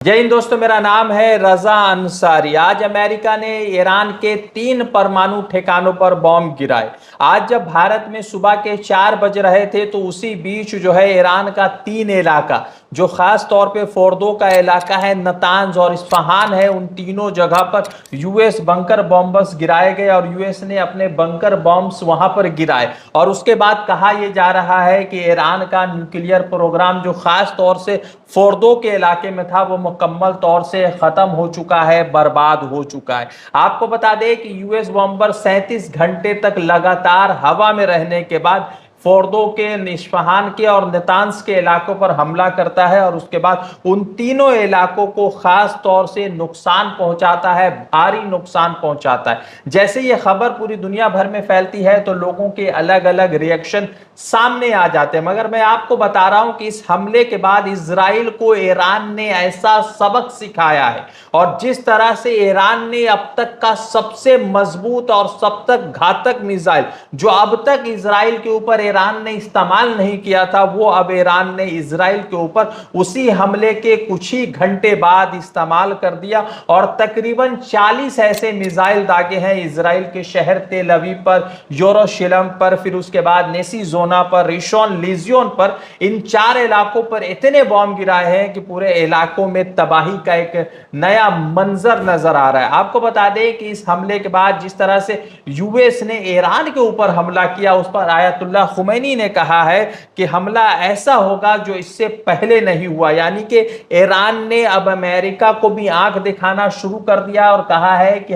जय हिंद दोस्तों, मेरा नाम है रजा अंसारी। आज अमेरिका ने ईरान के 3 परमाणु ठिकानों पर बॉम्ब गिराए। आज जब भारत में सुबह के 4 बज रहे थे तो उसी बीच जो है ईरान का 3 इलाका, जो खास तौर पे फोर्दो का इलाका है, नतांज और इस्फहान है, उन तीनों जगह पर यूएस बंकर बॉम्बस गिराए गए और यूएस ने अपने बंकर बॉम्ब्स वहां पर गिराए। और उसके बाद कहा यह जा रहा है कि ईरान का न्यूक्लियर प्रोग्राम जो खास तौर से फोर्दो के इलाके में था वो मुकम्मल तौर से खत्म हो चुका है, बर्बाद हो चुका है। आपको बता दें कि यूएस बॉम्बर 37 घंटे तक लगातार हवा में रहने के बाद फोर्दो के, इस्फहान के और नेतांज के इलाकों पर हमला करता है और उसके बाद उन तीनों इलाकों को खास तौर से नुकसान पहुंचाता है, भारी नुकसान पहुंचाता है। जैसे ये खबर पूरी दुनिया भर में फैलती है तो लोगों के अलग अलग रिएक्शन सामने आ जाते हैं, मगर मैं आपको बता रहा हूं कि इस हमले के बाद इजराइल को ईरान ने ऐसा सबक सिखाया है और जिस तरह से ईरान ने अब तक का सबसे मजबूत और सब तक घातक मिसाइल जो अब तक इजराइल के ऊपर ईरान ने इस्तेमाल नहीं किया था, वो अब ईरान ने इजराइल के ऊपर उसी हमले के कुछ ही घंटे बाद इस्तेमाल कर दिया और तकरीबन 40 ऐसे मिसाइल दागे हैं इजराइल के शहर तेल अवीव पर, यरूशलेम पर, फिर उसके बाद नेसी जोना पर, रिशोन लिजियोन पर। इन 4 इलाकों पर इतने बॉम्ब गिराए हैं कि पूरे इलाकों में तबाही का एक नया मंजर नजर आ रहा है। आपको बता दें कि इस हमले के बाद जिस तरह से यूएस ने ईरान के ऊपर हमला किया, उस पर आयतुल्लाह खुमैनी ने कहा है कि हमला ऐसा होगा जो इससे पहले नहीं हुआ, यानी कि ईरान ने अब अमेरिका को भी आंख दिखाना शुरू कर दिया और कहा है कि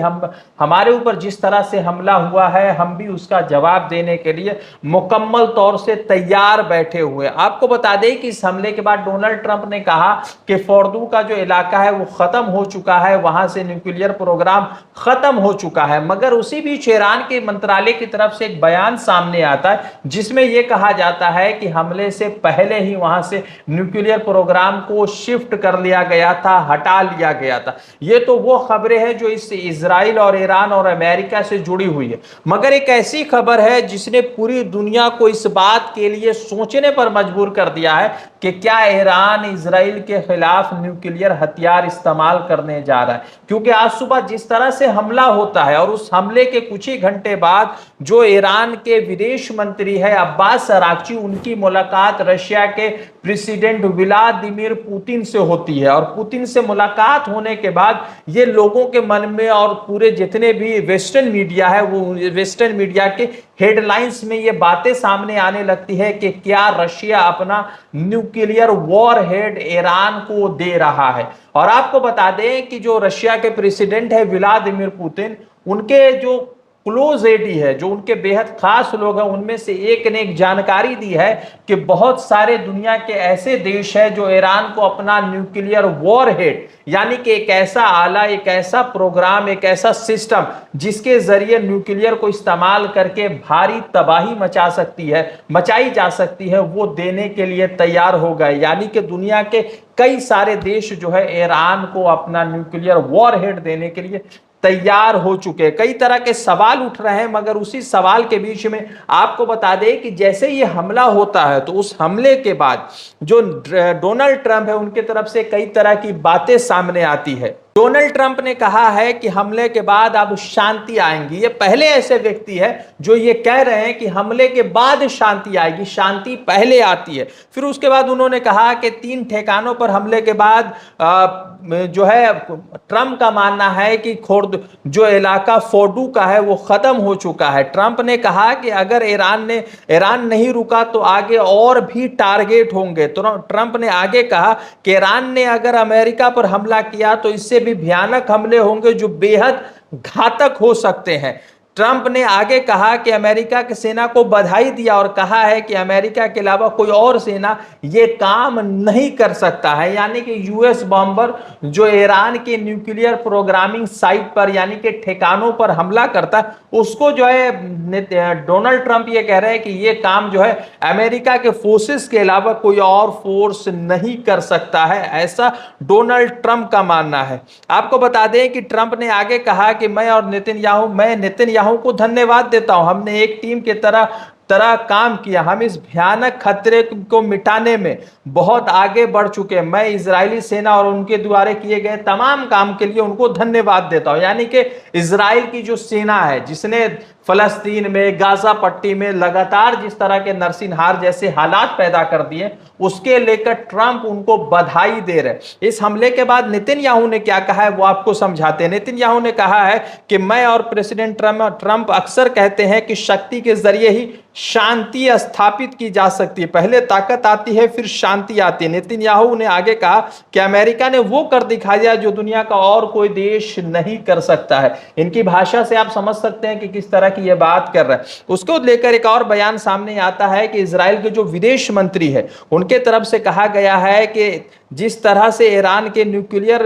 हमारे ऊपर जिस तरह से हमला हुआ है हम भी उसका जवाब देने के लिए मुकम्मल तौर से तैयार बैठे हुए। आपको बता दें कि इस हमले के बाद डोनाल्ड ट्रंप ने कहा कि फोर्दो का जो इलाका है वो खत्म हो चुका है, वहां से न्यूक्लियर प्रोग्राम खत्म हो चुका है। मगर उसी बीच ईरान के मंत्रालय की तरफ से एक बयान सामने आता है जिसमें यह कहा जाता है कि हमले से पहले ही वहां से न्यूक्लियर प्रोग्राम को शिफ्ट कर लिया गया था, हटा लिया गया था। ये तो वो खबरें हैं जो इस इजराइल और ईरान और अमेरिका से जुड़ी हुई है, मगर एक ऐसी खबर है जिसने पूरी दुनिया को इस बात के लिए सोचने पर मजबूर कर दिया है कि क्या ईरान इजराइल के खिलाफ न्यूक्लियर हथियार इस्तेमाल करने जा रहा है। क्योंकि आज सुबह जिस तरह से हमला होता है और उस हमले के कुछ ही घंटे बाद जो ईरान के विदेश मंत्री है अब्बास अराक्ची, उनकी मुलाकात रशिया के प्रेसिडेंट व्लादिमीर पुतिन से होती है और पुतिन से मुलाकात होने के बाद ये लोगों के मन में और पूरे जितने भी वेस्टर्न मीडिया है वो वेस्टर्न मीडिया के हेडलाइंस में ये बातें सामने आने लगती है कि क्या रशिया अपना न्यूक्लियर वॉरहेड ईरान को दे रहा है। और आपको बता दें कि जो रशिया के प्रेसिडेंट है व्लादिमीर पुतिन, उनके जो क्लोज एडी है, जो उनके बेहद खास लोग हैं, उनमें से एक ने एक जानकारी दी है कि बहुत सारे दुनिया के ऐसे देश हैं जो ईरान को अपना न्यूक्लियर वॉरहेड, यानी कि एक ऐसा आला, एक ऐसा प्रोग्राम, एक ऐसा सिस्टम जिसके जरिए न्यूक्लियर को इस्तेमाल करके भारी तबाही मचाई जा सकती है, वो देने के लिए तैयार हो गए। यानी कि दुनिया के कई सारे देश जो है ईरान को अपना न्यूक्लियर वॉरहेड देने के लिए तैयार हो चुके हैं। कई तरह के सवाल उठ रहे हैं, मगर उसी सवाल के बीच में आपको बता दें कि जैसे ये हमला होता है तो उस हमले के बाद जो डोनाल्ड ट्रंप है उनके तरफ से कई तरह की बातें सामने आती है। डोनाल्ड ट्रंप ने कहा है कि हमले के बाद अब शांति आएगी। ये पहले ऐसे व्यक्ति है जो ये कह रहे हैं कि हमले के बाद शांति आएगी, शांति पहले आती है। फिर उसके बाद उन्होंने कहा कि 3 ठिकानों पर हमले के बाद जो है ट्रंप का मानना है कि जो इलाका फोर्डो का है वो खत्म हो चुका है। ट्रंप ने कहा कि अगर ईरान नहीं रुका तो आगे और भी टारगेट होंगे। तो ट्रंप ने आगे कहा कि ईरान ने अगर अमेरिका पर हमला किया तो इससे भी भयानक हमले होंगे जो बेहद घातक हो सकते हैं। ट्रंप ने आगे कहा कि अमेरिका की सेना को बधाई दिया और कहा है कि अमेरिका के अलावा कोई और सेना ये काम नहीं कर सकता है। यानी कि यूएस बॉम्बर जो ईरान के न्यूक्लियर प्रोग्रामिंग साइट पर यानी कि ठिकानों पर हमला करता है, उसको जो है डोनाल्ड ट्रंप ये कह रहे हैं कि ये काम जो है अमेरिका के फोर्सेस के अलावा कोई और फोर्स नहीं कर सकता है, ऐसा डोनाल्ड ट्रंप का मानना है। आपको बता दें कि ट्रंप ने आगे कहा कि मैं नेतन्याहू को धन्यवाद देता हूं। हमने एक टीम की तरह तरह काम किया। हम इस भयानक खतरे को मिटाने में बहुत आगे बढ़ चुके हैं। मैं इजरायली सेना और उनके द्वारा किए गए तमाम काम के लिए उनको धन्यवाद देता हूं। यानी कि इजराइल की जो सेना है, जिसने फलस्तीन में, गाजा पट्टी में लगातार जिस तरह के नरसिंहार जैसे हालात पैदा कर दिए, उसके लेकर ट्रंप उनको बधाई दे रहे। इस हमले के बाद नेतन्याहू ने क्या कहा है वो आपको समझाते हैं। नेतन्याहू ने कहा है कि मैं और प्रेसिडेंट ट्रंप अक्सर कहते हैं कि शक्ति के जरिए ही शांति स्थापित की जा सकती है। पहले ताकत आती है, फिर शांति आती है। नेतन्याहू ने आगे कहा कि अमेरिका ने वो कर दिखा दिया जो दुनिया का और कोई देश नहीं कर सकता है। इनकी भाषा से आप समझ सकते हैं कि किस तरह की ये बात कर रहे हैं। उसको लेकर एक और बयान सामने आता है कि इजराइल के जो विदेश मंत्री है, उनके तरफ से कहा गया है कि जिस तरह से ईरान के न्यूक्लियर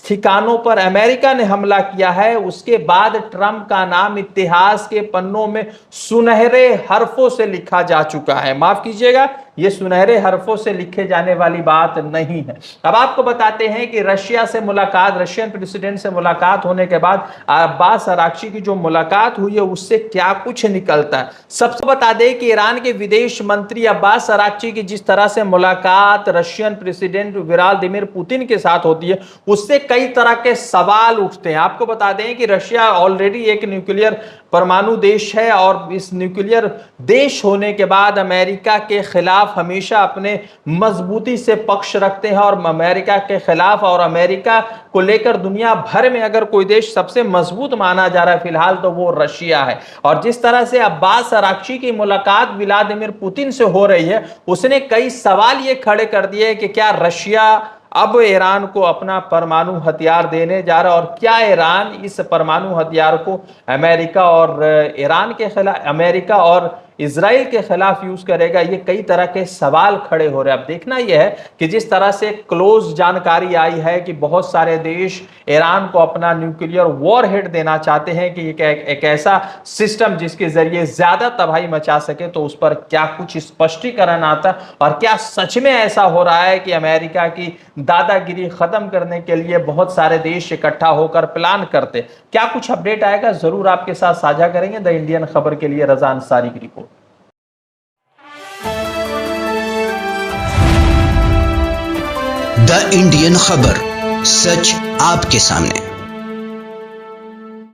ठिकानों पर अमेरिका ने हमला किया है, उसके बाद ट्रंप का नाम इतिहास के पन्नों में सुनहरे हरफों से लिखा जा चुका है। माफ कीजिएगा, ये सुनहरे हरफों से लिखे जाने वाली बात नहीं है। अब आपको बताते हैं कि रशिया से मुलाकात, रशियन प्रेसिडेंट से मुलाकात होने के बाद अब्बास अराक्ची की जो मुलाकात हुई है उससे क्या कुछ निकलता है। सबसे बता दें कि ईरान के विदेश मंत्री अब्बास अराक्ची की जिस तरह से मुलाकात रशियन प्रेसिडेंट व्लादिमीर पुतिन के साथ होती है, उससे कई तरह के सवाल उठते हैं। आपको बता दें कि रशिया ऑलरेडी एक न्यूक्लियर परमाणु देश है और इस न्यूक्लियर देश होने के बाद अमेरिका के खिलाफ हमेशा अपने मजबूती से पक्ष रखते हैं और अमेरिका के खिलाफ और अमेरिका को लेकर दुनिया भर में अगर कोई देश सबसे मजबूत माना जा रहा है फिलहाल तो वो रशिया है। और जिस तरह से अब्बास अराक्ची की मुलाकात व्लादिमीर पुतिन से हो रही है, उसने कई सवाल ये खड़े कर दिए कि क्या रशिया अब ईरान को अपना परमाणु हथियार देने जा रहा है और क्या ईरान इस परमाणु हथियार को अमेरिका और ईरान के खिलाफ, अमेरिका और इजराइल के खिलाफ यूज करेगा। ये कई तरह के सवाल खड़े हो रहे हैं। अब देखना यह है कि जिस तरह से क्लोज जानकारी आई है कि बहुत सारे देश ईरान को अपना न्यूक्लियर वॉरहेड देना चाहते हैं कि एक ऐसा सिस्टम जिसके जरिए ज्यादा तबाही मचा सके, तो उस पर क्या कुछ स्पष्टीकरण आता और क्या सच में ऐसा हो रहा है कि अमेरिका की दादागिरी खत्म करने के लिए बहुत सारे देश इकट्ठा होकर प्लान करते। क्या कुछ अपडेट आएगा जरूर आपके साथ साझा करेंगे। द इंडियन खबर के लिए रजा अंसारी की रिपोर्ट। द इंडियन खबर, सच आपके सामने।